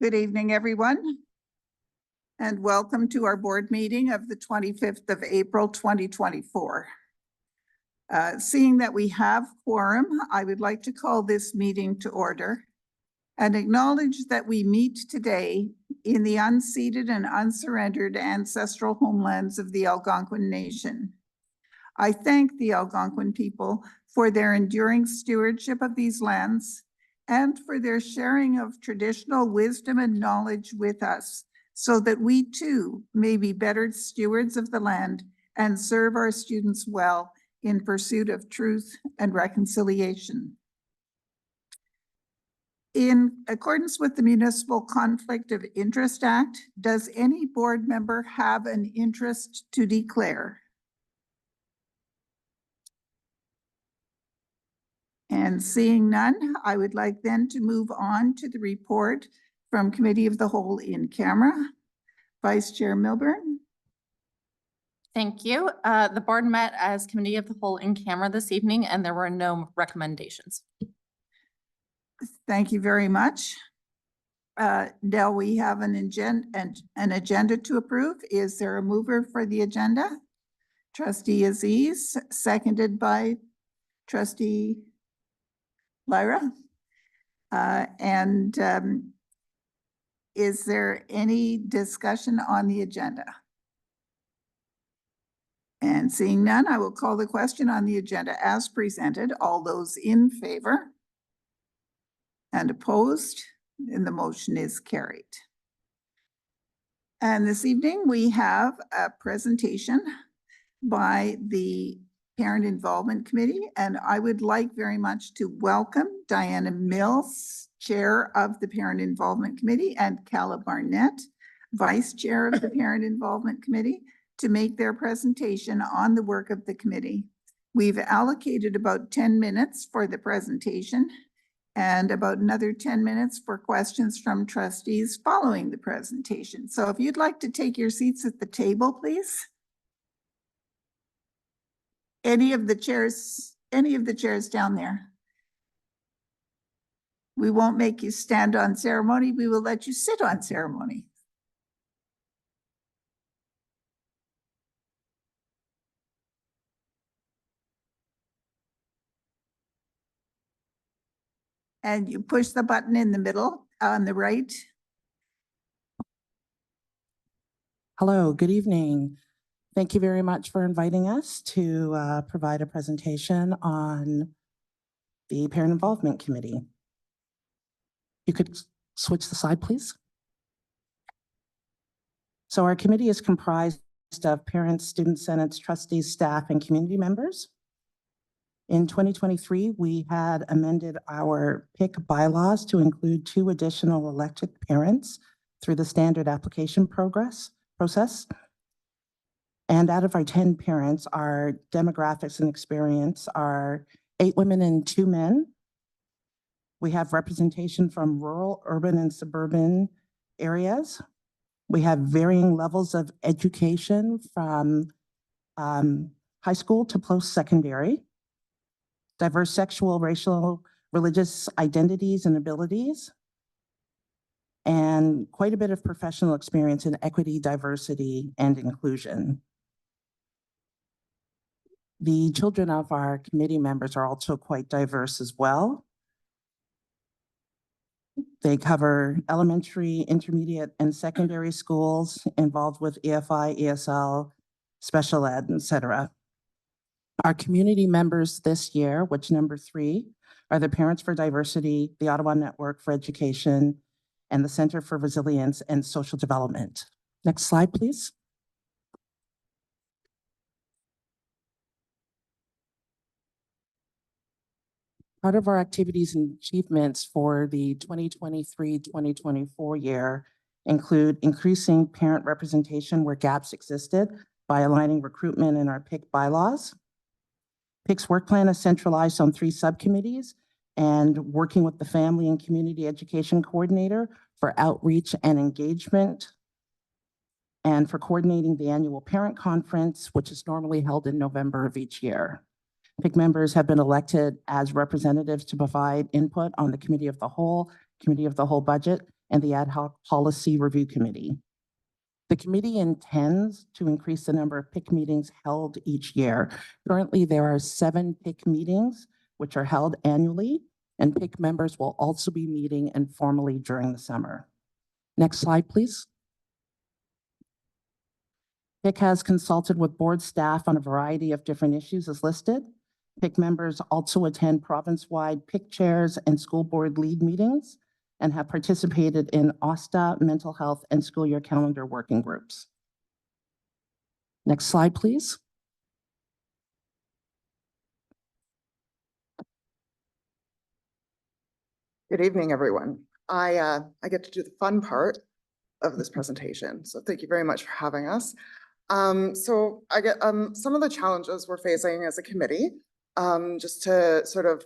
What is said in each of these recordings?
Good evening, everyone, and welcome to our board meeting of the 25th of April, 2024. Seeing that we have quorum, I would like to call this meeting to order and acknowledge that we meet today in the unceded and unsurrendered ancestral homelands of the Algonquin Nation. I thank the Algonquin people for their enduring stewardship of these lands and for their sharing of traditional wisdom and knowledge with us, so that we too may be better stewards of the land and serve our students well in pursuit of truth and reconciliation. In accordance with the Municipal Conflict of Interest Act, does any board member have an interest to declare? And seeing none, I would like then to move on to the report from Committee of the Whole in camera. Vice Chair Milburn. Thank you. The board met as Committee of the Whole in camera this evening, and there were no recommendations. Thank you very much. Now we have an agenda to approve. Is there a mover for the agenda? Trustee Aziz, seconded by Trustee Lyra. Is there any discussion on the agenda? And seeing none, I will call the question on the agenda as presented. All those in favor and opposed, and the motion is carried. And this evening we have a presentation by the Parent Involvement Committee, and I would like very much to welcome Diana Mills, Chair of the Parent Involvement Committee, and Calla Barnett, Vice Chair of the Parent Involvement Committee, to make their presentation on the work of the committee. We've allocated about 10 minutes for the presentation and about another 10 minutes for questions from trustees following the presentation. So if you'd like to take your seats at the table, please. Any of the chairs down there. We won't make you stand on ceremony. We will let you sit on ceremony. And you push the button in the middle on the right. Hello, good evening. Thank you very much for inviting us to provide a presentation on the Parent Involvement Committee. You could switch the slide, please. So our committee is comprised of parents, student senates, trustees, staff, and community members. In 2023, we had amended our PIC bylaws to include 2 additional elected parents through the standard application process. And out of our 10 parents, our demographics and experience are 8 women and 2 men. We have representation from rural, urban, and suburban areas. We have varying levels of education from high school to post-secondary, diverse sexual, racial, religious identities and abilities, and quite a bit of professional experience in equity, diversity, and inclusion. The children of our committee members are also quite diverse as well. They cover elementary, intermediate, and secondary schools involved with EFI, ESL, special ed, etc. Our community members this year, which number 3, are the Parents for Diversity, the Ottawa Network for Education, and the Center for Resilience and Social Development. Next slide, please. Part of our activities and achievements for the 2023-2024 year include increasing parent representation where gaps existed by aligning recruitment in our PIC bylaws. PIC's work plan is centralized on 3 subcommittees and working with the Family and Community Education Coordinator for outreach and engagement, and for coordinating the annual parent conference, which is normally held in November of each year. PIC members have been elected as representatives to provide input on the Committee of the Whole budget, and the Ad hoc Policy Review Committee. The committee intends to increase the number of PIC meetings held each year. Currently, there are 7 PIC meetings, which are held annually, and PIC members will also be meeting informally during the summer. Next slide, please. PIC has consulted with board staff on a variety of different issues as listed. PIC members also attend province-wide PIC chairs and school board lead meetings and have participated in OSTA, mental health, and school year calendar working groups. Next slide, please. Good evening, everyone. I get to do the fun part of this presentation, so thank you very much for having us. So I get some of the challenges we're facing as a committee, just to sort of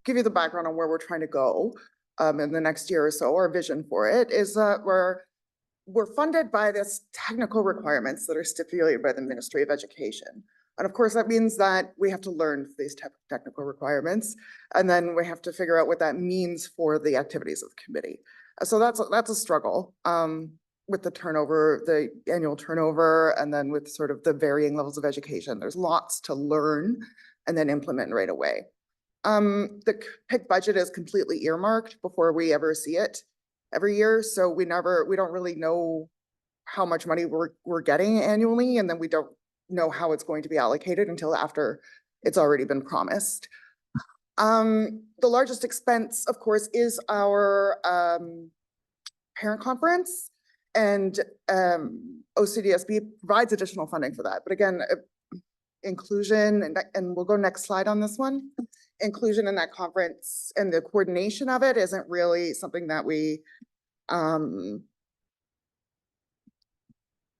give you the background on where we're trying to go in the next year or so. Our vision for it is that we're funded by this technical requirements that are stipulated by the Ministry of Education. And of course, that means that we have to learn these technical requirements, and then we have to figure out what that means for the activities of the committee. So that's a struggle with the turnover, the annual turnover, and then with sort of the varying levels of education. There's lots to learn and then implement right away. The PIC budget is completely earmarked before we ever see it every year, so we don't really know how much money we're getting annually, and then we don't know how it's going to be allocated until after it's already been promised. The largest expense, of course, is our parent conference, and OCDSB provides additional funding for that. But again, inclusion, and we'll go next slide on this one. Inclusion in that conference and the coordination of it isn't really something that we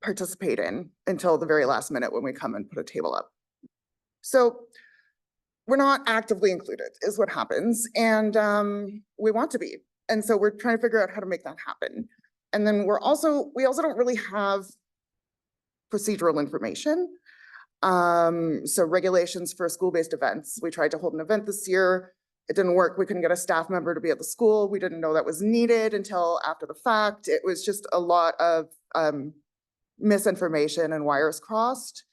participate in until the very last minute when we come and put a table up. So we're not actively included is what happens, and we want to be. And so we're trying to figure out how to make that happen. And then we also don't really have procedural information. So regulations for school-based events. We tried to hold an event this year. It didn't work. We couldn't get a staff member to be at the school. We didn't know that was needed until after the fact. It was just a lot of misinformation and wires crossed.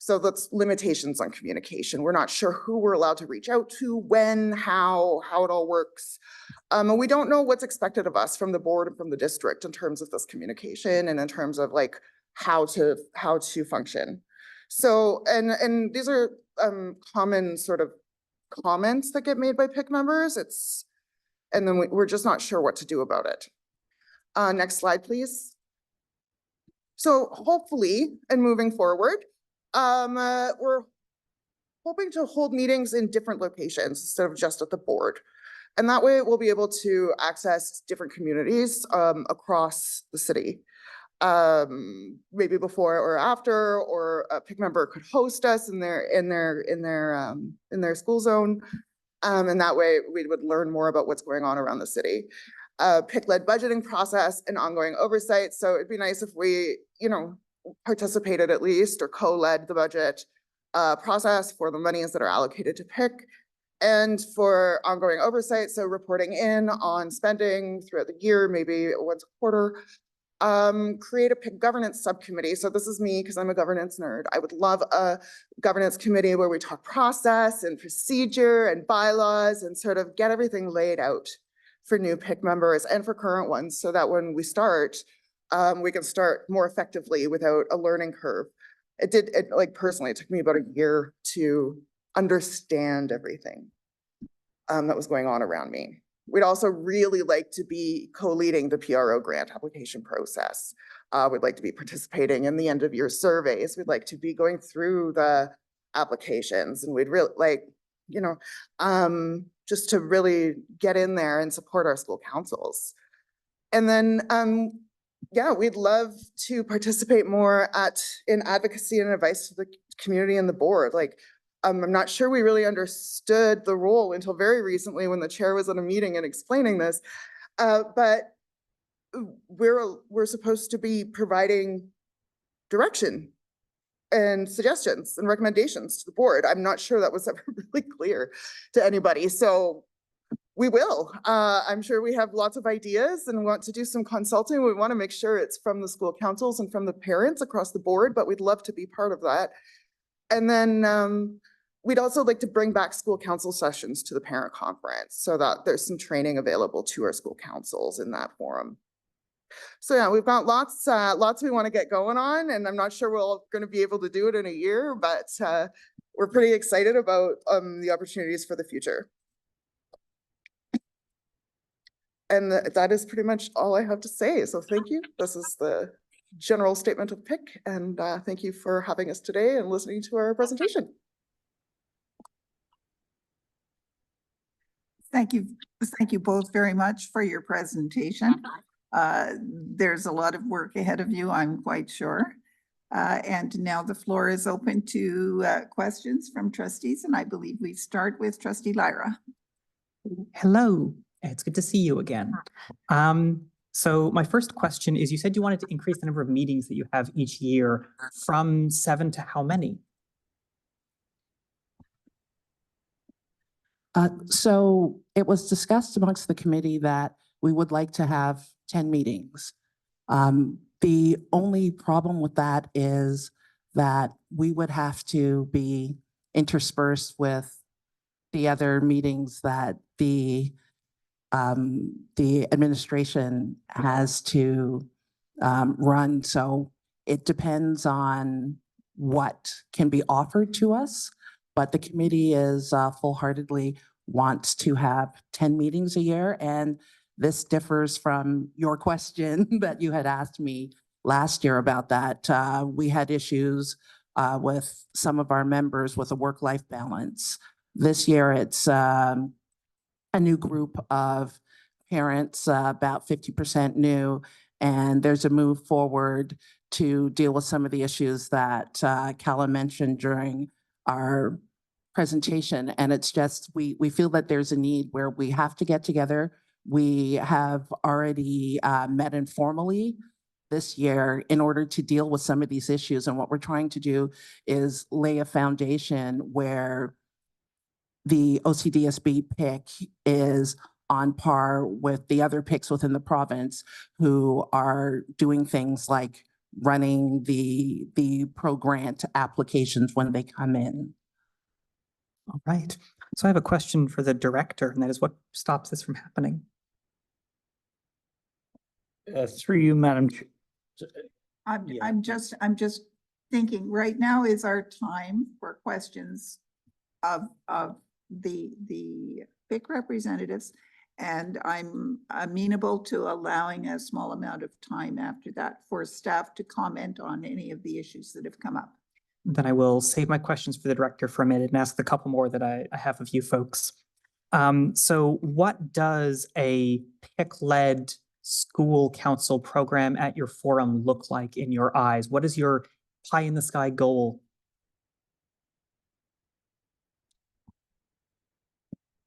So that's limitations on communication. We're not sure who we're allowed to reach out to, when, how it all works. And we don't know what's expected of us from the board and from the district in terms of this communication and in terms of like how to function. So, and these are common sort of comments that get made by PIC members. And then we're just not sure what to do about it. Next slide, please. So hopefully, and moving forward, we're hoping to hold meetings in different locations instead of just at the board. And that way we'll be able to access different communities across the city. Maybe before or after, or a PIC member could host us in their school zone. And that way we would learn more about what's going on around the city. PIC-led budgeting process and ongoing oversight. So it'd be nice if we, participated at least or co-led the budget process for the monies that are allocated to PIC, and for ongoing oversight. So reporting in on spending throughout the year, maybe once a quarter. Create a PIC governance subcommittee. So this is me because I'm a governance nerd. I would love a governance committee where we talk process and procedure and bylaws and sort of get everything laid out for new PIC members and for current ones, so that when we start, we can start more effectively without a learning curve. Personally, it took me about a year to understand everything that was going on around me. We'd also really like to be co-leading the PRO grant application process. We'd like to be participating in the end of year surveys. We'd like to be going through the applications, and we'd really like, just to really get in there and support our school councils. And then, yeah, we'd love to participate more in advocacy and advice to the community and the board. I'm not sure we really understood the role until very recently when the chair was at a meeting and explaining this, but we're supposed to be providing direction and suggestions and recommendations to the board. I'm not sure that was ever really clear to anybody. So We will. I'm sure we have lots of ideas and want to do some consulting. We want to make sure it's from the school councils and from the parents across the board, but we'd love to be part of that. And then we'd also like to bring back school council sessions to the parent conference so that there's some training available to our school councils in that forum. So yeah, we've got lots we want to get going on, and I'm not sure we're all going to be able to do it in a year, but we're pretty excited about the opportunities for the future. And that is pretty much all I have to say. So thank you. This is the general statement of PIC, and thank you for having us today and listening to our presentation. Thank you. Thank you both very much for your presentation. There's a lot of work ahead of you, I'm quite sure. And now the floor is open to questions from trustees, and I believe we start with Trustee Lyra. Hello, it's good to see you again. So my first question is, you said you wanted to increase the number of meetings that you have each year from 7 to how many? So it was discussed amongst the committee that we would like to have 10 meetings. The only problem with that is that we would have to be interspersed with the other meetings that the administration has to run. So it depends on what can be offered to us, but the committee is full-heartedly wants to have 10 meetings a year. And this differs from your question that you had asked me last year about that. We had issues with some of our members with a work-life balance. This year, it's a new group of parents, about 50% new, and there's a move forward to deal with some of the issues that Calla mentioned during our presentation. And it's just, we feel that there's a need where we have to get together. We have already met informally this year in order to deal with some of these issues. And what we're trying to do is lay a foundation where the OCDSB PIC is on par with the other PICs within the province who are doing things like running the pro-grant applications when they come in. All right. So I have a question for the director, and that is, what stops this from happening? Through you, Madam Chair. I'm just thinking right now is our time for questions of the PIC representatives. And I'm amenable to allowing a small amount of time after that for staff to comment on any of the issues that have come up. Then I will save my questions for the director for a minute and ask the couple more that I have of you folks. So what does a PIC-led school council program at your forum look like in your eyes? What is your pie in the sky goal?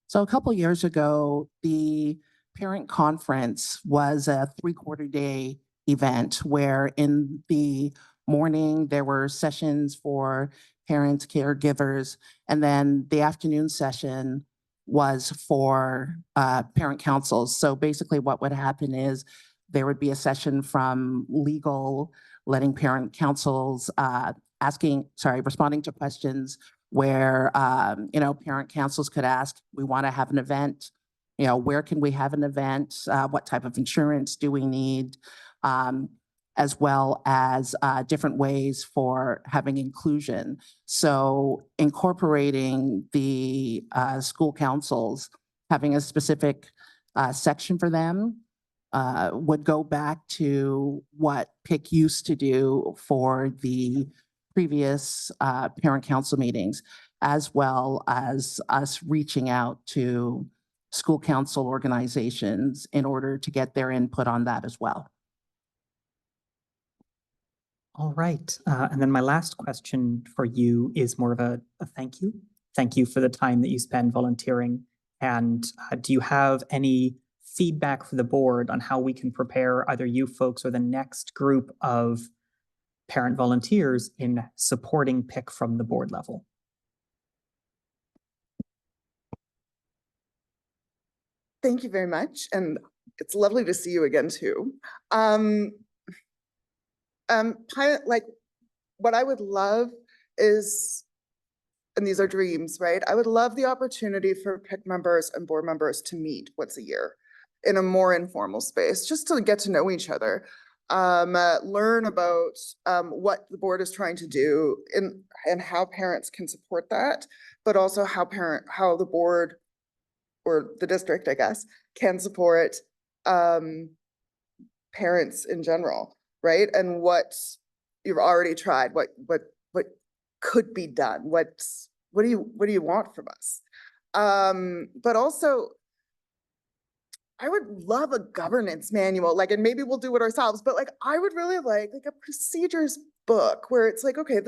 So a couple years ago, the parent conference was a 3/4 day event where in the morning there were sessions for parents, caregivers, and then the afternoon session was for parent councils. So basically what would happen is there would be a session from legal, letting parent councils responding to questions where, parent councils could ask, we want to have an event, where can we have an event? What type of insurance do we need? As well as different ways for having inclusion. So incorporating the school councils, having a specific section for them would go back to what PIC used to do for the previous parent council meetings, as well as us reaching out to school council organizations in order to get their input on that as well. All right. And then my last question for you is more of a thank you. Thank you for the time that you spend volunteering. And do you have any feedback for the board on how we can prepare either you folks or the next group of parent volunteers in supporting PIC from the board level? Thank you very much. And it's lovely to see you again too. Like what I would love is, and these are dreams, right? I would love the opportunity for PIC members and board members to meet once a year in a more informal space, just to get to know each other, learn about what the board is trying to do and how parents can support that, but also how the board or the district, I guess, can support parents in general, right? And what you've already tried, what could be done, what do you want from us? But also, I would love a governance manual, like, and maybe we'll do it ourselves, but like, I would really like a procedures book where it's like, okay,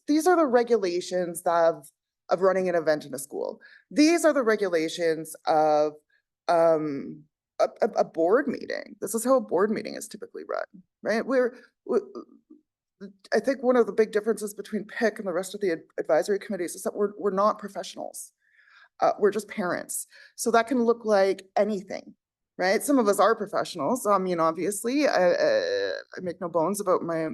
these are the regulations of running an event in a school. These are the regulations of a board meeting. This is how a board meeting is typically run, right? I think one of the big differences between PIC and the rest of the advisory committees is that we're not professionals. We're just parents. So that can look like anything, right? Some of us are professionals. Obviously, I make no bones about my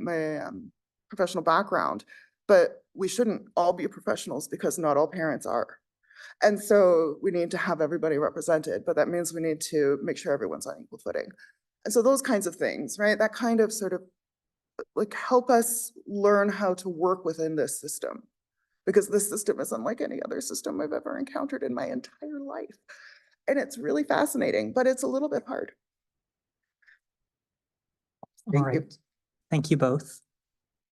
professional background, but we shouldn't all be professionals because not all parents are. And so we need to have everybody represented, but that means we need to make sure everyone's on equal footing. And so those kinds of things, right? That kind of sort of like help us learn how to work within this system, because this system is unlike any other system I've ever encountered in my entire life. And it's really fascinating, but it's a little bit hard. All right. Thank you both.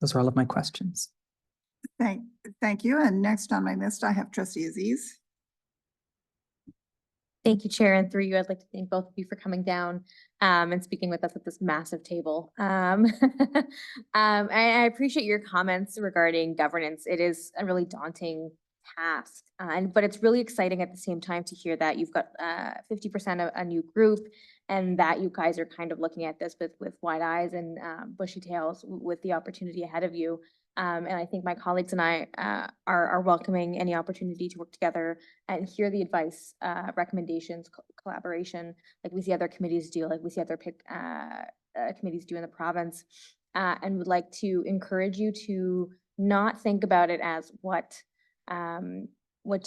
Those are all of my questions. Thank you. And next on my list, I have Trustee Aziz. Thank you, Chair, and through you, I'd like to thank both of you for coming down and speaking with us at this massive table. I appreciate your comments regarding governance. It is a really daunting task, but it's really exciting at the same time to hear that you've got 50% of a new group and that you guys are kind of looking at this with wide eyes and bushy tails with the opportunity ahead of you. And I think my colleagues and I are welcoming any opportunity to work together and hear the advice, recommendations, collaboration, like we see other committees do, like we see other PIC committees do in the province, and would like to encourage you to not think about it as what do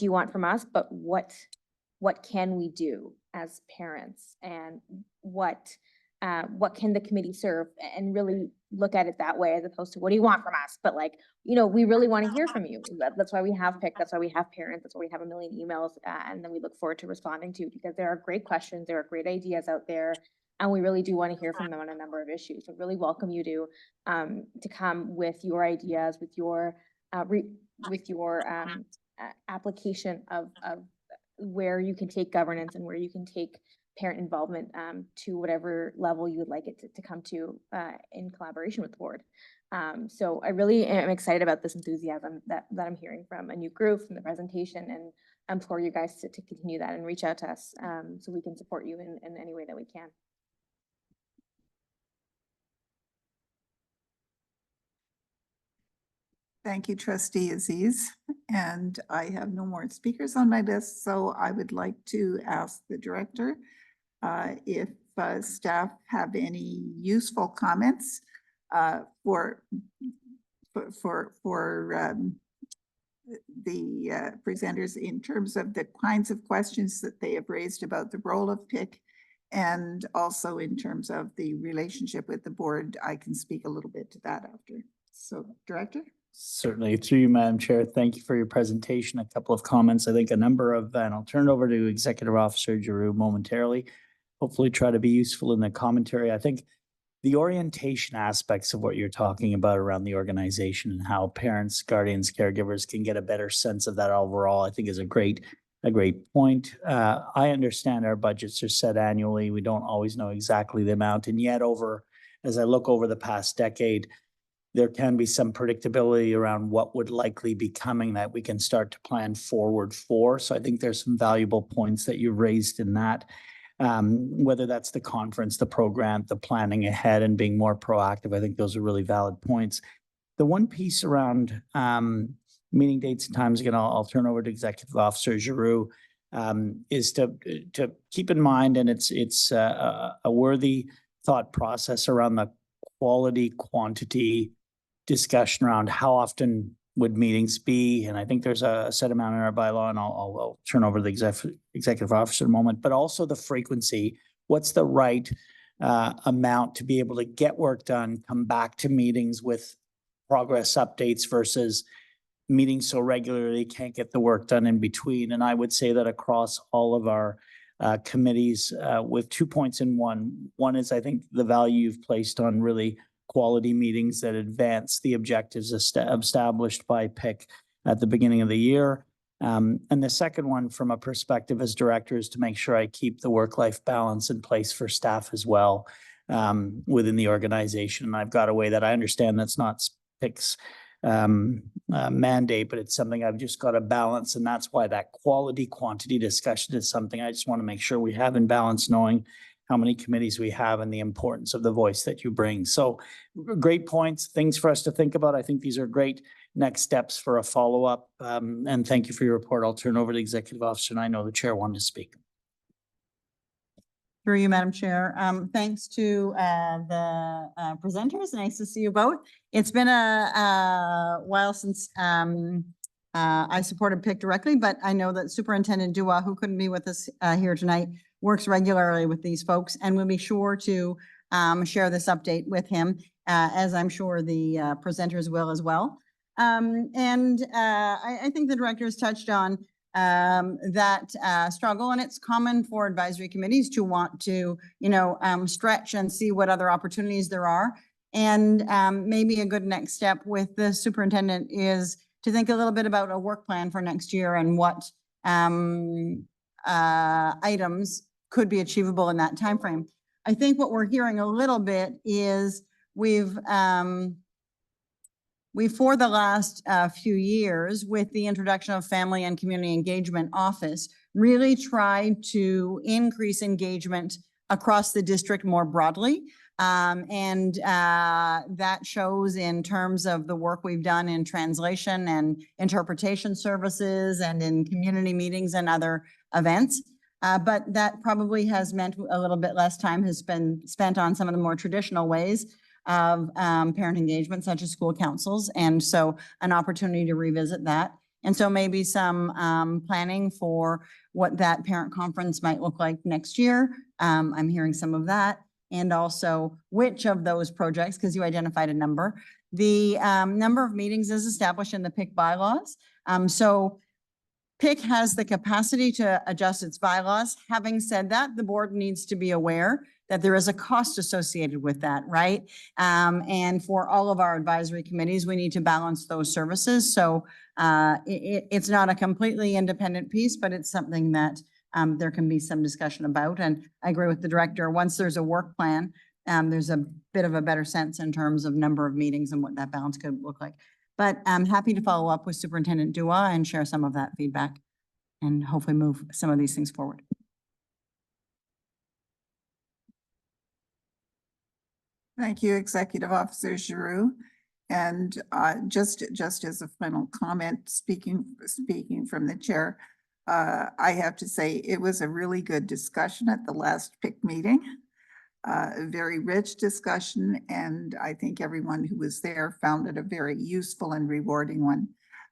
you want from us, but what can we do as parents, and what can the committee serve, and really look at it that way, as opposed to what do you want from us? But like, we really want to hear from you. That's why we have PIC. That's why we have parents. That's why we have a million emails. And then we look forward to responding to, because there are great questions. There are great ideas out there. And we really do want to hear from them on a number of issues. So really welcome you to come with your ideas, with your application of where you can take governance and where you can take parent involvement to whatever level you would like it to come to in collaboration with the board. So I really am excited about this enthusiasm that I'm hearing from a new group, from the presentation, and I implore you guys to continue that and reach out to us so we can support you in any way that we can. Thank you, Trustee Aziz. And I have no more speakers on my list, so I would like to ask the director if staff have any useful comments for the presenters in terms of the kinds of questions that they have raised about the role of PIC, and also in terms of the relationship with the board. I can speak a little bit to that after. So, Director? Certainly, through you, Madam Chair. Thank you for your presentation. A couple of comments. I think a number of, and I'll turn it over to Executive Officer Giroux momentarily. Hopefully try to be useful in the commentary. I think the orientation aspects of what you're talking about around the organization and how parents, guardians, caregivers can get a better sense of that overall, I think is a great point. I understand our budgets are set annually. We don't always know exactly the amount. And yet as I look over the past decade, there can be some predictability around what would likely be coming that we can start to plan forward for. So I think there's some valuable points that you raised in that. Whether that's the conference, the program, the planning ahead and being more proactive. I think those are really valid points. The one piece around meeting dates and times, again, I'll turn over to Executive Officer Giroux. is to keep in mind, and it's a worthy thought process around the quality, quantity discussion around how often would meetings be. And I think there's a set amount in our bylaw, and I'll turn over to the executive officer in a moment, but also the frequency. What's the right amount to be able to get work done, come back to meetings with progress updates versus meeting so regularly, can't get the work done in between. And I would say that across all of our committees with 2 points in one. One is, I think, the value you've placed on really quality meetings that advance the objectives established by PIC at the beginning of the year. And the second one, from a perspective as director, is to make sure I keep the work-life balance in place for staff as well within the organization. And I've got a way that I understand that's not PIC's mandate, but it's something I've just got to balance. And that's why that quality quantity discussion is something I just want to make sure we have in balance, knowing how many committees we have and the importance of the voice that you bring. So great points, things for us to think about. I think these are great next steps for a follow-up. And thank you for your report. I'll turn over to the executive officer, and I know the chair wanted to speak. Through you, Madam Chair. Thanks to the presenters. Nice to see you both. It's been a while since I supported PIC directly, but I know that Superintendent Dua, who couldn't be with us here tonight, works regularly with these folks, and we'll be sure to share this update with him, as I'm sure the presenters will as well. I think the directors touched on that struggle, and it's common for advisory committees to want to, stretch and see what other opportunities there are. And maybe a good next step with the superintendent is to think a little bit about a work plan for next year and what items could be achievable in that timeframe. I think what we're hearing a little bit is we've for the last few years, with the introduction of Family and Community Engagement Office, really tried to increase engagement across the district more broadly. That shows in terms of the work we've done in translation and interpretation services and in community meetings and other events. But that probably has meant a little bit less time has been spent on some of the more traditional ways of parent engagement, such as school councils. And so an opportunity to revisit that. And so maybe some planning for what that parent conference might look like next year. I'm hearing some of that. And also which of those projects, because you identified a number, the number of meetings is established in the PIC bylaws. So PIC has the capacity to adjust its bylaws. Having said that, the board needs to be aware that there is a cost associated with that, right? And for all of our advisory committees, we need to balance those services. So it's not a completely independent piece, but it's something that there can be some discussion about. And I agree with the director, once there's a work plan, there's a bit of a better sense in terms of number of meetings and what that balance could look like. But I'm happy to follow up with Superintendent Dua and share some of that feedback and hopefully move some of these things forward. Thank you, Executive Officer Giroux. And just as a final comment, speaking from the chair, I have to say it was a really good discussion at the last PIC meeting. A very rich discussion, and I think everyone who was there found it a very useful and rewarding one.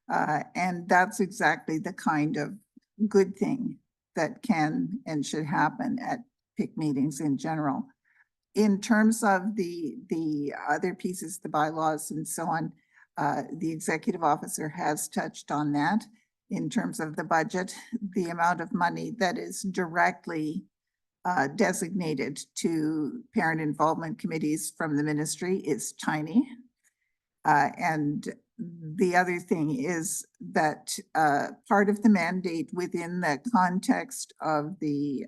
And that's exactly the kind of good thing that can and should happen at PIC meetings in general. In terms of the other pieces, the bylaws and so on, the executive officer has touched on that. In terms of the budget, the amount of money that is directly designated to parent involvement committees from the ministry is tiny. And the other thing is that part of the mandate within the context of the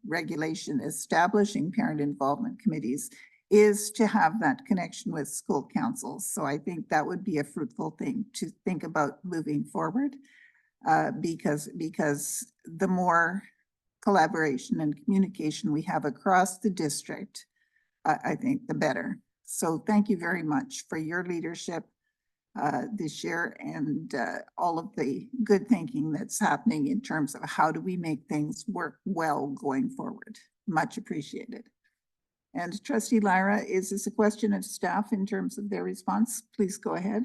regulation establishing parent involvement committees is to have that connection with school councils. So I think that would be a fruitful thing to think about moving forward, because the more collaboration and communication we have across the district, I think the better. So thank you very much for your leadership this year, and all of the good thinking that's happening in terms of how do we make things work well going forward. Much appreciated. And Trustee Lyra, is this a question of staff in terms of their response? Please go ahead.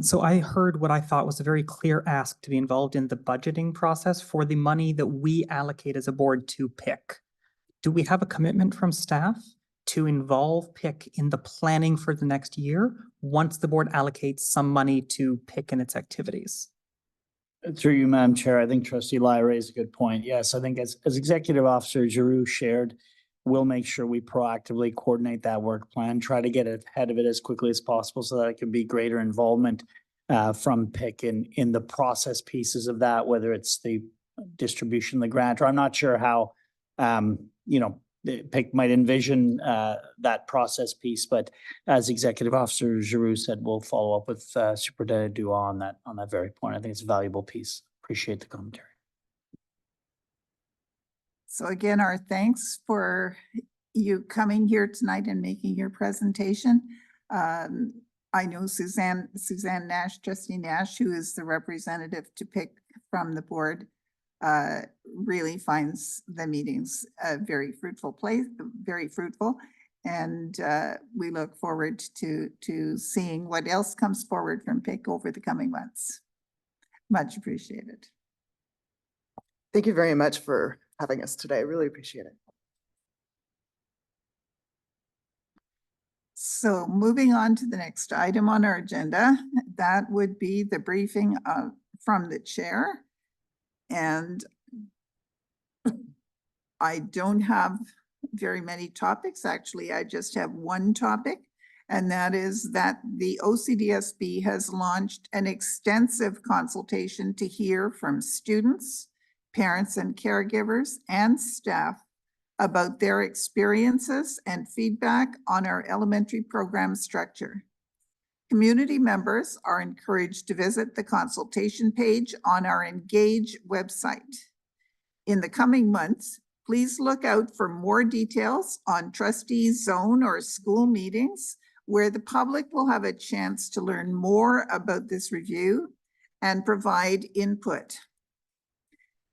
So I heard what I thought was a very clear ask to be involved in the budgeting process for the money that we allocate as a board to PIC. Do we have a commitment from staff to involve PIC in the planning for the next year once the board allocates some money to PIC and its activities? Through you, Madam Chair, I think Trustee Lai raised a good point. Yes, I think as Executive Officer Giroux shared, we'll make sure we proactively coordinate that work plan, try to get ahead of it as quickly as possible so that it can be greater involvement from PIC in the process pieces of that, whether it's the distribution, the grant, or I'm not sure how, PIC might envision that process piece, but as Executive Officer Giroux said, we'll follow up with Superintendent Dua on that very point. I think it's a valuable piece. Appreciate the commentary. So again, our thanks for you coming here tonight and making your presentation. I know Suzanne Nash, Trustee Nash, who is the representative to PIC from the board, really finds the meetings a very fruitful place, very fruitful. And we look forward to seeing what else comes forward from PIC over the coming months. Much appreciated. Thank you very much for having us today. Really appreciate it. So moving on to the next item on our agenda, that would be the briefing from the chair. And I don't have very many topics. Actually, I just have one topic, and that is that the OCDSB has launched an extensive consultation to hear from students, parents and caregivers, and staff about their experiences and feedback on our elementary program structure. Community members are encouraged to visit the consultation page on our Engage website. In the coming months, please look out for more details on trustee zone or school meetings where the public will have a chance to learn more about this review and provide input.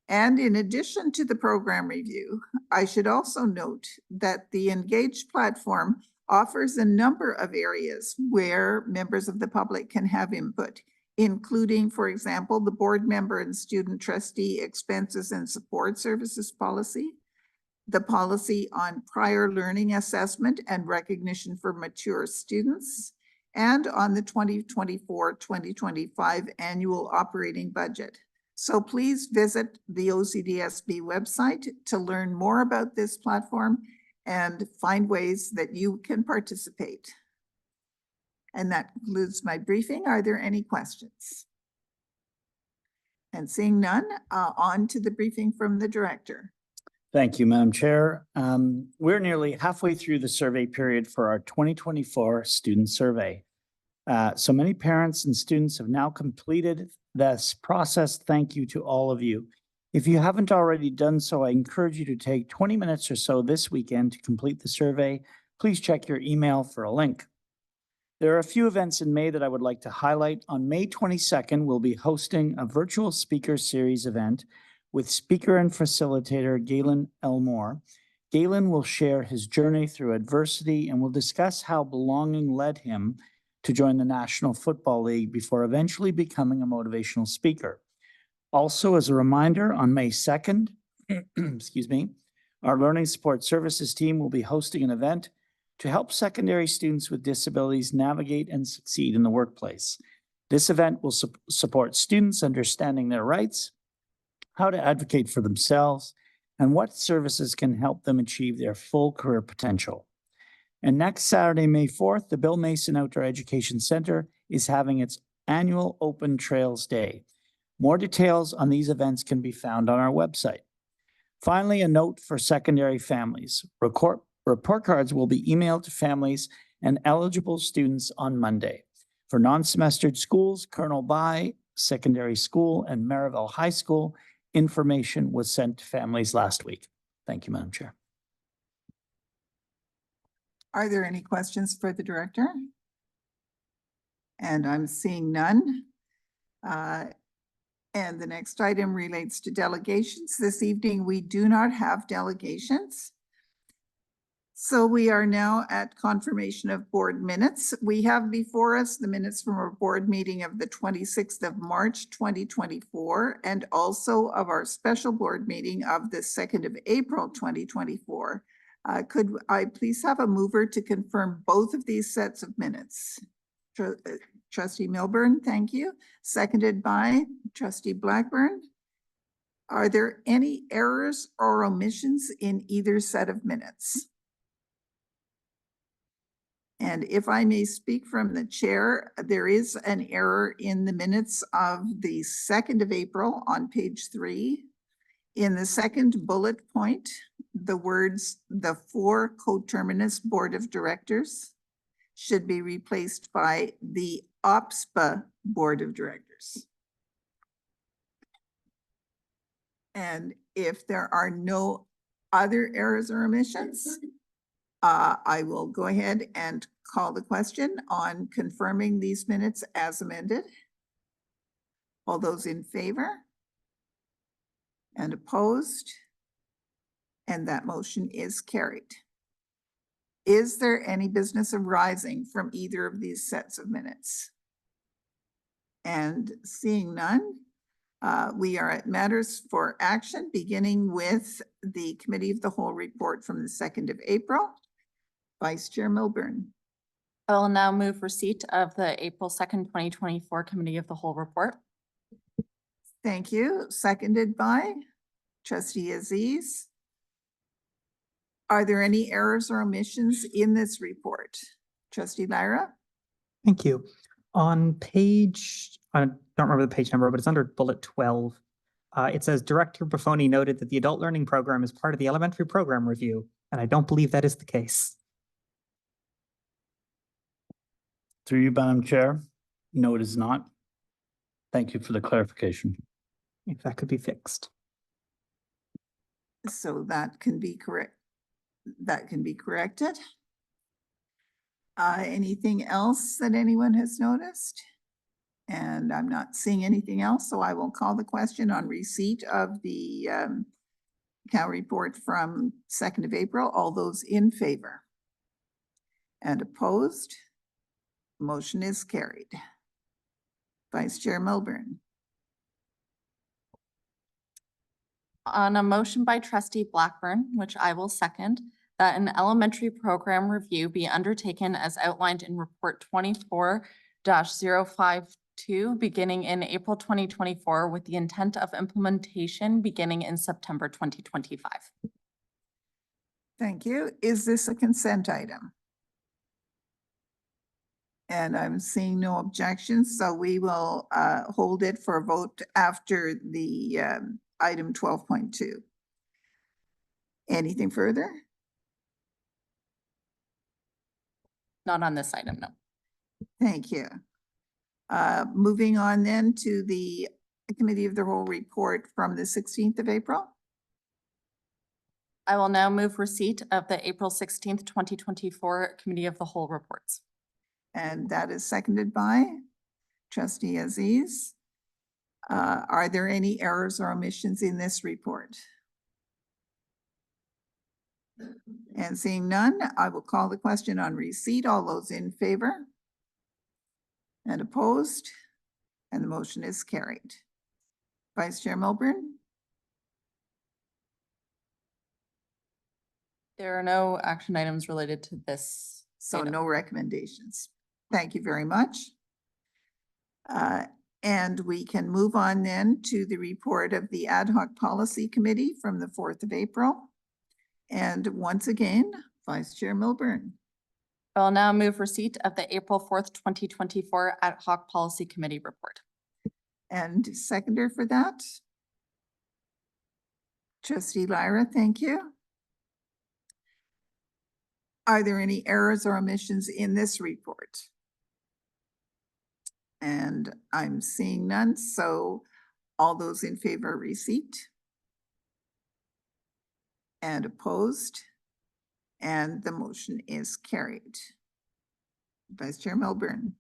And in addition to the program review, I should also note that the Engage platform offers a number of areas where members of the public can have input, including, for example, the board member and student trustee expenses and support services policy, the policy on prior learning assessment and recognition for mature students, and on the 2024-2025 annual operating budget. So please visit the OCDSB website to learn more about this platform and find ways that you can participate. And that concludes my briefing. Are there any questions? And seeing none, on to the briefing from the director. Thank you, Madam Chair. We're nearly halfway through the survey period for our 2024 student survey. So many parents and students have now completed this process. Thank you to all of you. If you haven't already done so, I encourage you to take 20 minutes or so this weekend to complete the survey. Please check your email for a link. There are a few events in May that I would like to highlight. On May 22nd, we'll be hosting a virtual speaker series event with speaker and facilitator Galen Elmore. Galen will share his journey through adversity and will discuss how belonging led him to join the National Football League before eventually becoming a motivational speaker. Also, as a reminder, on May 2nd, excuse me, our Learning Support Services team will be hosting an event to help secondary students with disabilities navigate and succeed in the workplace. This event will support students understanding their rights, how to advocate for themselves, and what services can help them achieve their full career potential. And next Saturday, May 4th, the Bill Mason Outdoor Education Center is having its annual Open Trails Day. More details on these events can be found on our website. Finally, a note for secondary families. Report cards will be emailed to families and eligible students on Monday. For non-semestered schools, Colonel By Secondary School and Maryville High School, information was sent to families last week. Thank you, Madam Chair. Are there any questions for the director? And I'm seeing none. And the next item relates to delegations. This evening, we do not have delegations. So we are now at confirmation of board minutes. We have before us the minutes from our board meeting of the 26th of March, 2024, and also of our special board meeting of the 2nd of April, 2024. Could I please have a mover to confirm both of these sets of minutes? Trustee Milburn, thank you. Seconded by Trustee Blackburn. Are there any errors or omissions in either set of minutes? And if I may speak from the chair, there is an error in the minutes of the 2nd of April on page 3. In the second bullet point, the words "the 4 coterminous board of directors" should be replaced by "the OPSPA board of directors." And if there are no other errors or omissions, I will go ahead and call the question on confirming these minutes as amended. All those in favor? And opposed? And that motion is carried. Is there any business arising from either of these sets of minutes? And seeing none, we are at matters for action, beginning with the Committee of the Whole report from the 2nd of April. Vice Chair Milburn. I will now move receipt of the April 2nd, 2024 Committee of the Whole report. Thank you. Seconded by Trustee Aziz. Are there any errors or omissions in this report? Trustee Lyra? Thank you. On page, I don't remember the page number, but it's under bullet 12. It says Director Buffoni noted that the adult learning program is part of the elementary program review, and I don't believe that is the case. Through you, Madam Chair. No, it is not. Thank you for the clarification. If that could be fixed. So that can be correct. That can be corrected. Anything else that anyone has noticed? And I'm not seeing anything else, so I will call the question on receipt of the CAL report from 2nd of April. All those in favor? And opposed? Motion is carried. Vice Chair Milburn. On a motion by Trustee Blackburn, which I will second, that an elementary program review be undertaken as outlined in Report 24-052 beginning in April 2024 with the intent of implementation beginning in September 2025. Thank you. Is this a consent item? And I'm seeing no objections, so we will hold it for a vote after the item 12.2. Anything further? Not on this item, no. Thank you. Moving on then to the Committee of the Whole report from the 16th of April. I will now move receipt of the April 16th, 2024 Committee of the Whole reports. And that is seconded by Trustee Aziz. Are there any errors or omissions in this report? And seeing none, I will call the question on receipt. All those in favor? And opposed? And the motion is carried. Vice Chair Milburn? There are no action items related to this. So item. no recommendations. Thank you very much. And we can move on then to the report of the Ad Hoc Policy Committee from the 4th of April. And once again, Vice Chair Milburn. I will now move receipt of the April 4th, 2024 Ad Hoc Policy Committee report. And seconder for that? Trustee Lyra, thank you. Are there any errors or omissions in this report? And I'm seeing none, so all those in favor of receipt? And opposed? And the motion is carried. Vice Chair Milburn.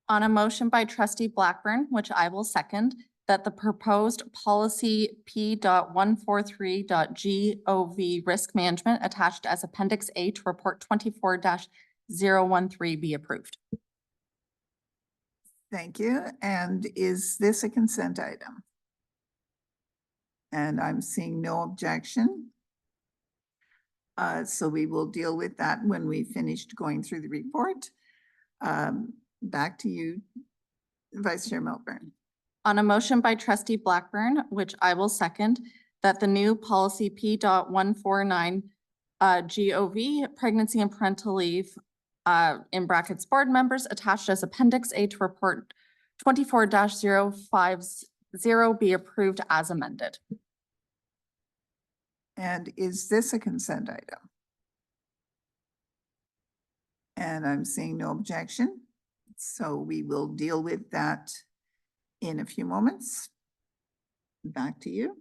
On a motion by trustee Blackburn, which I will second, that the proposed policy P.143.gov risk management attached as Appendix A to Report 24-013 be approved. Thank you. And is this a consent item? And I'm seeing no objection. So we will deal with that when we finished going through the report. Back to you, Vice Chair Milburn. On a motion by trustee Blackburn, which I will second, that the new policy P.149 GOV pregnancy and parental leave in brackets board members attached as Appendix A to Report 24-050 be approved as amended. And is this a consent item? And I'm seeing no objection. So we will deal with that in a few moments. Back to you.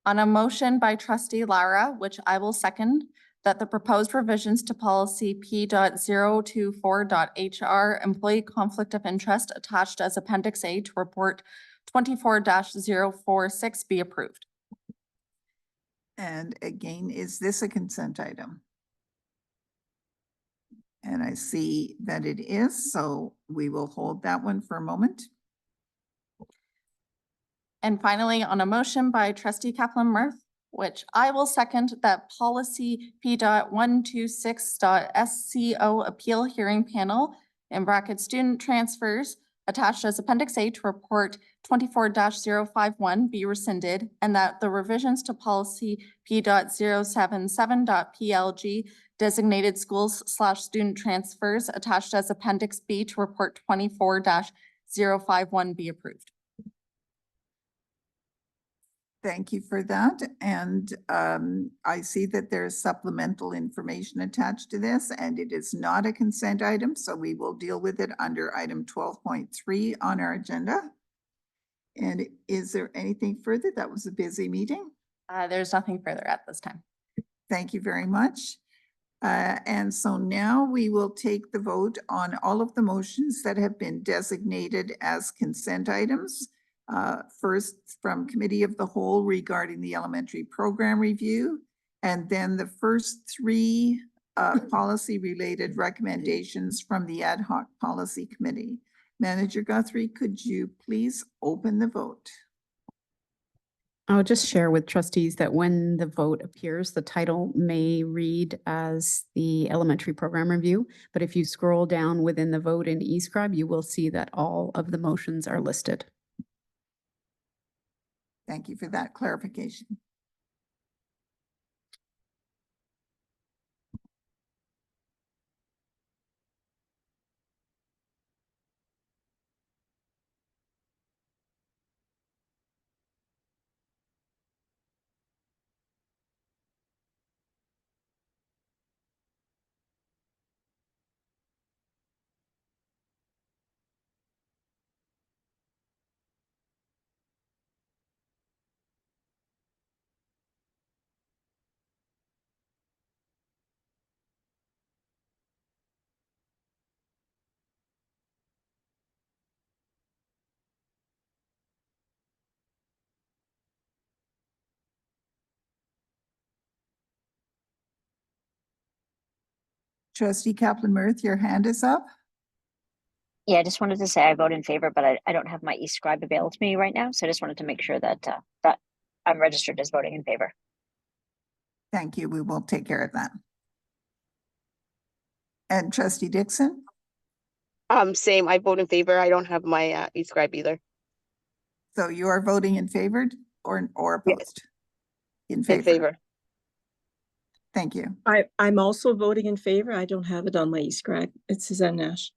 On a motion by trustee Lara, which I will second, that the proposed revisions to policy P.024.HR employee conflict of interest attached as Appendix A to Report 24-046 be approved. And again, is this a consent item? And I see that it is, so we will hold that one for a moment. And finally, on a motion by trustee Kaplan-Murphy, which I will second, that policy P.126.SCO appeal hearing panel in brackets student transfers attached as Appendix A to Report 24-051 be rescinded, and that the revisions to policy P.077.PLG designated schools/student transfers attached as Appendix B to Report 24-051 be approved. Thank you for that. And I see that there's supplemental information attached to this, and it is not a consent item, so we will deal with it under item 12.3 on our agenda. And is there anything further? That was a busy meeting. There's nothing further at this time. Thank you very much. And so now we will take the vote on all of the motions that have been designated as consent items. First from Committee of the Whole regarding the elementary program review, and then the first three policy-related recommendations from the Ad Hoc Policy Committee. Manager Guthrie, could you please open the vote? I'll just share with trustees that when the vote appears, the title may read as the elementary program review, but if you scroll down within the vote in eScribe, you will see that all of the motions are listed. Thank you for that clarification. Trustee Kaplan-Murphy, your hand is up. Yeah, I just wanted to say I vote in favor, but I don't have my eScribe available to me right now. So I just wanted to make sure that that I'm registered as voting in favor. Thank you. We will take care of that. And Trustee Dixon? Same. I vote in favor. I don't have my eScribe either. So you are voting in favor or opposed? In favor. Thank you. I'm also voting in favor. I don't have it on my eScribe. It's Suzanne Nash.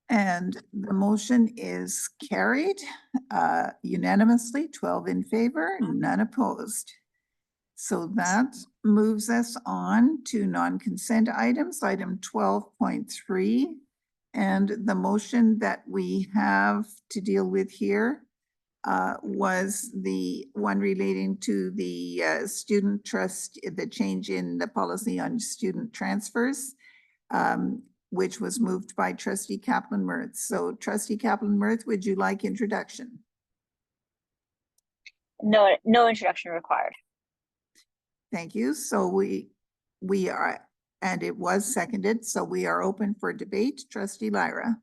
And the motion is carried unanimously, 12 in favor, none opposed. So that moves us on to non-consent items, item 12.3. And the motion that we have to deal with here was the one relating to the student trust, the change in the policy on student transfers. which was moved by trustee Kaplan-Mierth. So trustee Kaplan-Mierth, would you like introduction? No, no introduction required. Thank you. So we are, and it was seconded, so we are open for debate. Trustee Lyra.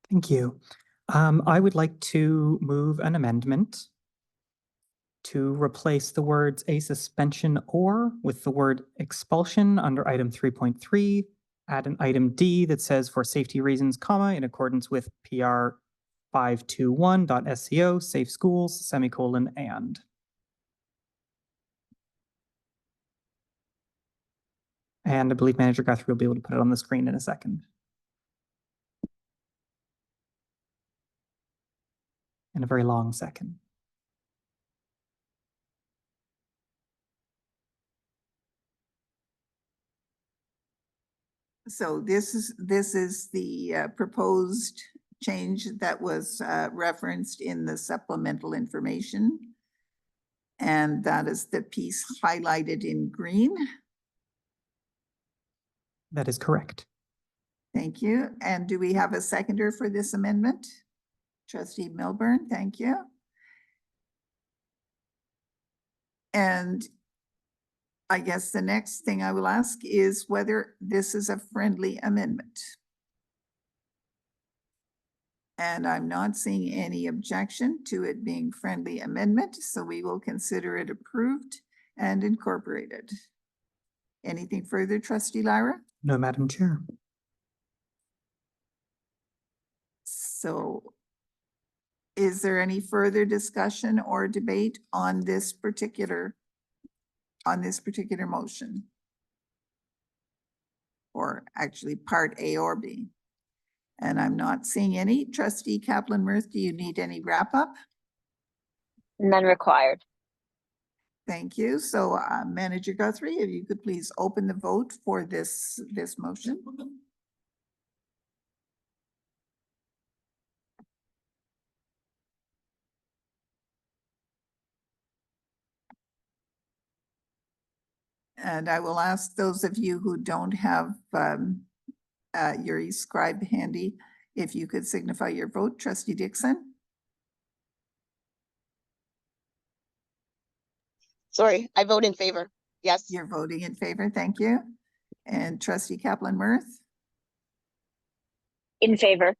Thank you. I would like to move an amendment to replace the words "a suspension or" with the word "expulsion" under item 3.3. Add an item D that says "for safety reasons, comma, in accordance with PR 521.SCO, safe schools, semicolon, and." And I believe Manager Guthrie will be able to put it on the screen in a second. In a very long second. So this is the proposed change that was referenced in the supplemental information. And that is the piece highlighted in green. That is correct. Thank you. And do we have a seconder for this amendment? Trustee Milburn, thank you. And I guess the next thing I will ask is whether this is a friendly amendment. And I'm not seeing any objection to it being friendly amendment, so we will consider it approved and incorporated. Anything further, trustee Lyra? No, Madam Chair. So is there any further discussion or debate on this particular motion? Or actually part A or B? And I'm not seeing any. Trustee Kaplan-Mierth, do you need any wrap up? None required. Thank you. So Manager Guthrie, if you could please open the vote for this motion. And I will ask those of you who don't have your e-scribe handy, if you could signify your vote. Trustee Dixon? Sorry, I vote in favor. Yes. You're voting in favor. Thank you. And trustee Kaplan-Mierth? In favor.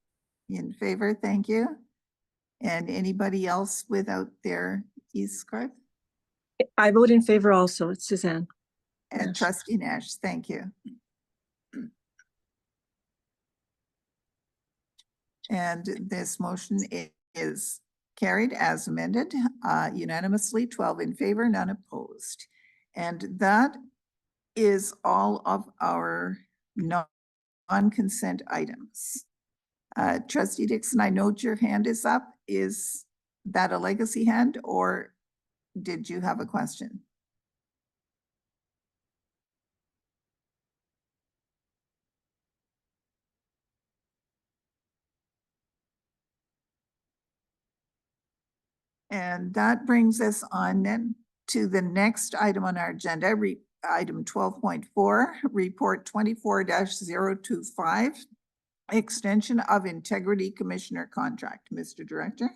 In favor. Thank you. And anybody else without their e-scribe? I vote in favor also. It's Suzanne. And trustee Nash, thank you. And this motion is carried as amended unanimously, 12 in favor, none opposed. And that is all of our non-consent items. Trustee Dixon, I note your hand is up. Is that a legacy hand or did you have a question? And that brings us on then to the next item on our agenda, item 12.4, report 24-025, extension of integrity commissioner contract. Mr. Director.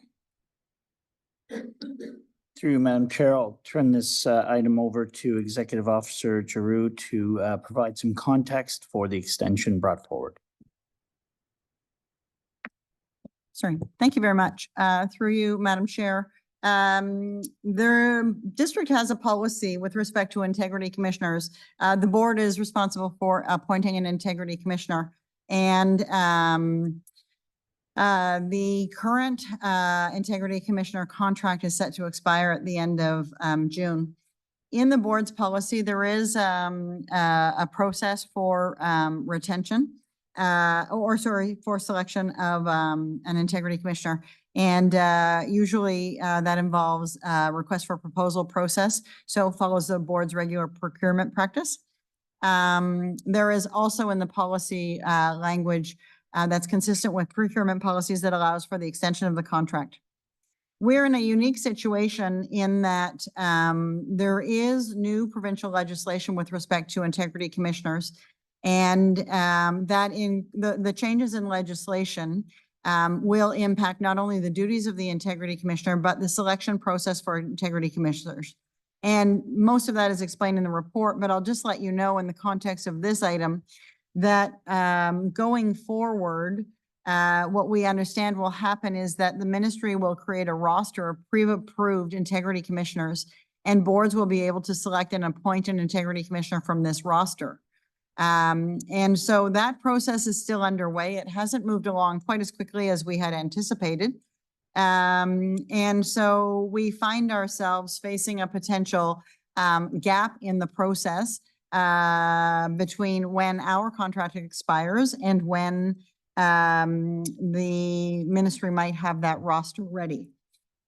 Through you, Madam Chair, I'll turn this item over to Executive Officer Giroux to provide some context for the extension brought forward. Sorry, thank you very much. Through you, Madam Chair. The district has a policy with respect to integrity commissioners. The board is responsible for appointing an integrity commissioner. And the current integrity commissioner contract is set to expire at the end of June. In the board's policy, there is a process for retention. For selection of an integrity commissioner. And usually that involves a request for proposal process. So follows the board's regular procurement practice. There is also in the policy language that's consistent with procurement policies that allows for the extension of the contract. We're in a unique situation in that there is new provincial legislation with respect to integrity commissioners. And the changes in legislation will impact not only the duties of the integrity commissioner, but the selection process for integrity commissioners. And most of that is explained in the report, but I'll just let you know in the context of this item that going forward, what we understand will happen is that the ministry will create a roster of pre-approved integrity commissioners, and boards will be able to select and appoint an integrity commissioner from this roster. And so that process is still underway. It hasn't moved along quite as quickly as we had anticipated. And so we find ourselves facing a potential gap in the process between when our contract expires and when the ministry might have that roster ready.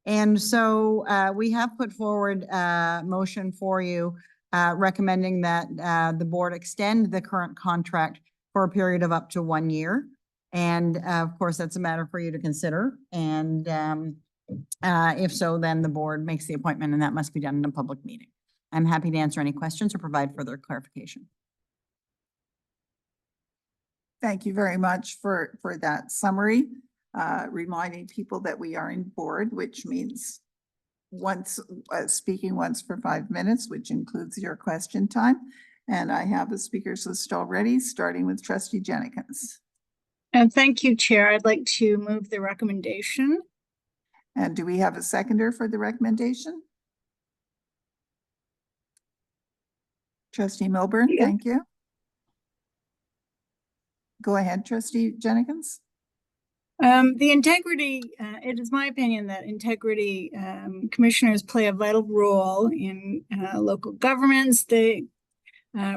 And so we have put forward a motion for you recommending that the board extend the current contract for a period of up to 1 year. And of course, that's a matter for you to consider. And if so, then the board makes the appointment, and that must be done in a public meeting. I'm happy to answer any questions or provide further clarification. Thank you very much for that summary, reminding people that we are in board, which means speaking once for 5 minutes, which includes your question time. And I have a speakers list already, starting with Trustee Jenkins. And thank you, Chair. I'd like to move the recommendation. And do we have a seconder for the recommendation? Trustee Milburn, Yeah. thank you. Go ahead, Trustee Jenkins. The integrity, it is my opinion that integrity commissioners play a vital role in local governments. They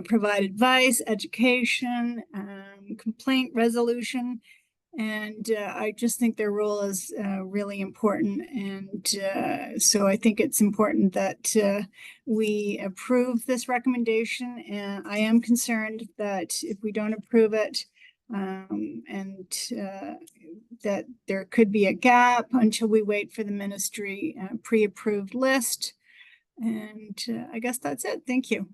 provide advice, education, complaint resolution, and I just think their role is really important. And so I think it's important that we approve this recommendation. And I am concerned that if we don't approve it, that there could be a gap until we wait for the ministry pre-approved list. And I guess that's it. Thank you.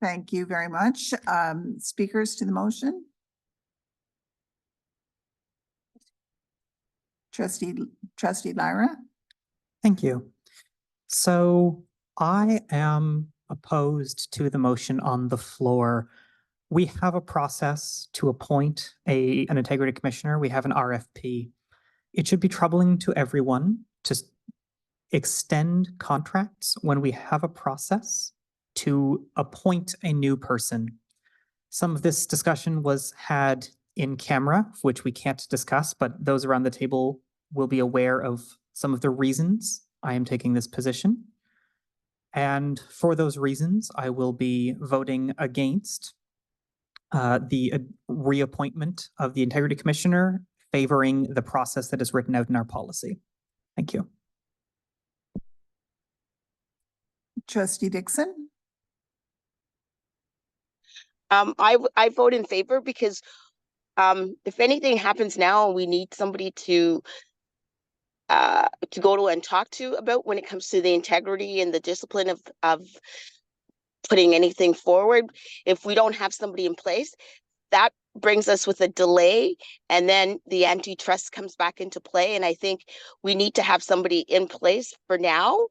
Thank you very much. Speakers to the motion? Trustee Lyra? Thank you. So I am opposed to the motion on the floor. We have a process to appoint an integrity commissioner. We have an RFP. It should be troubling to everyone to extend contracts when we have a process to appoint a new person. Some of this discussion was had in camera, which we can't discuss, but those around the table will be aware of some of the reasons I am taking this position. And for those reasons, I will be voting against the reappointment of the integrity commissioner, favoring the process that is written out in our policy. Thank you. Trustee Dixon? I vote in favor because if anything happens now and we need somebody to go to and talk to about when it comes to the integrity and the discipline of putting anything forward, if we don't have somebody in place, that brings us with a delay, and then the antitrust comes back into play. And I think we need to have somebody in place for now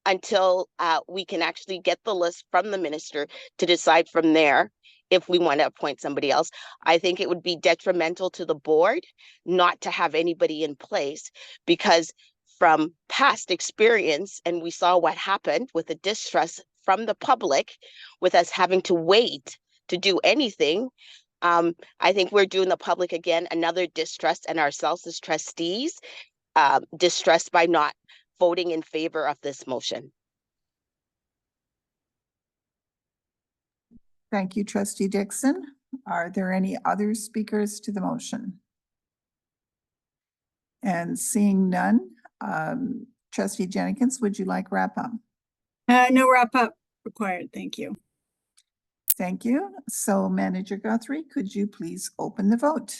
until we can actually get the list from the minister to decide from there if we want to appoint somebody else. I think it would be detrimental to the board not to have anybody in place, because from past experience, and we saw what happened with the distrust from the public with us having to wait to do anything, I think we're doing the public again another distrust, and ourselves as trustees distrust by not voting in favor of this motion. Thank you, Trustee Dixon. Are there any other speakers to the motion? And seeing none, Trustee Jenkins, would you like wrap up? No wrap up required. Thank you. Thank you. So Manager Guthrie, could you please open the vote?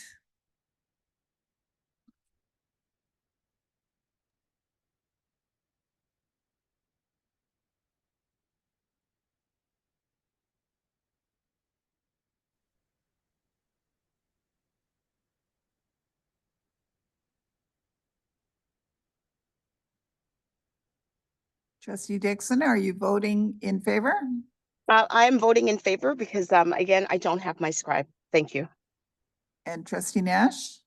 Trustee Dixon, are you voting in favor? I am voting in favor because, again, I don't have my scribe. Thank you. And Trustee Nash?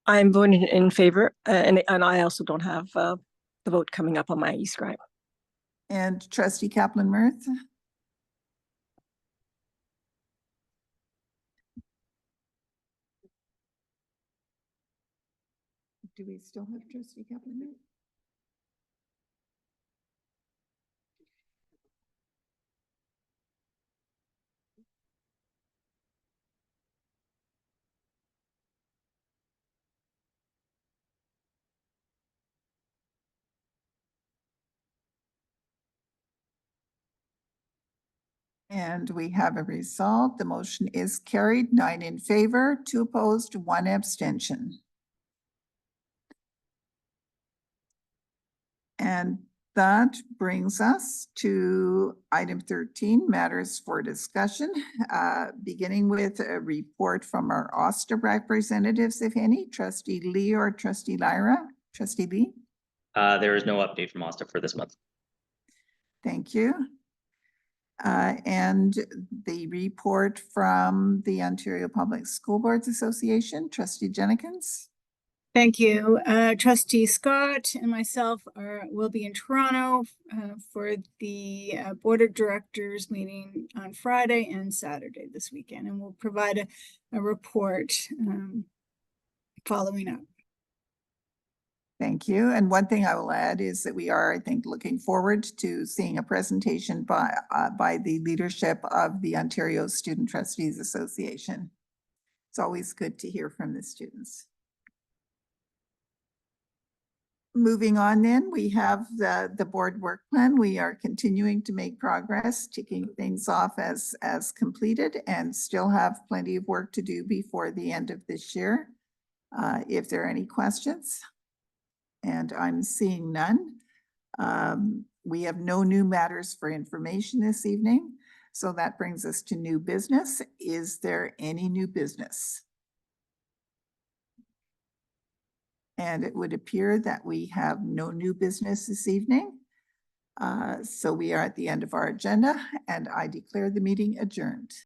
I'm voting in favor, and I also don't have the vote coming up on my e-scribe. And Trustee Kaplan-Meier? Do we still have Trustee Kaplan-Meier? And we have a result. The motion is carried, 9 in favor, 2 opposed, 1 abstention. And that brings us to item 13, matters for discussion, beginning with a report from our OSTA representatives, if any. Trustee Lee or Trustee Lyra? Trustee Lee? There is no update from OSTA for this month. Thank you. And the report from the Ontario Public School Boards Association, Trustee Jenkins. Thank you. Trustee Scott and myself will be in Toronto for the Board of Directors meeting on Friday and Saturday this weekend, and we'll provide a report following up. Thank you. And one thing I will add is that we are, I think, looking forward to seeing a presentation by the leadership of the Ontario Student Trustees Association. It's always good to hear from the students. Moving on then, we have the board work plan. We are continuing to make progress, ticking things off as completed, and still have plenty of work to do before the end of this year. If there are any questions, and I'm seeing none. We have no new matters for information this evening, so that brings us to new business. Is there any new business? And it would appear that we have no new business this evening. So we are at the end of our agenda, and I declare the meeting adjourned.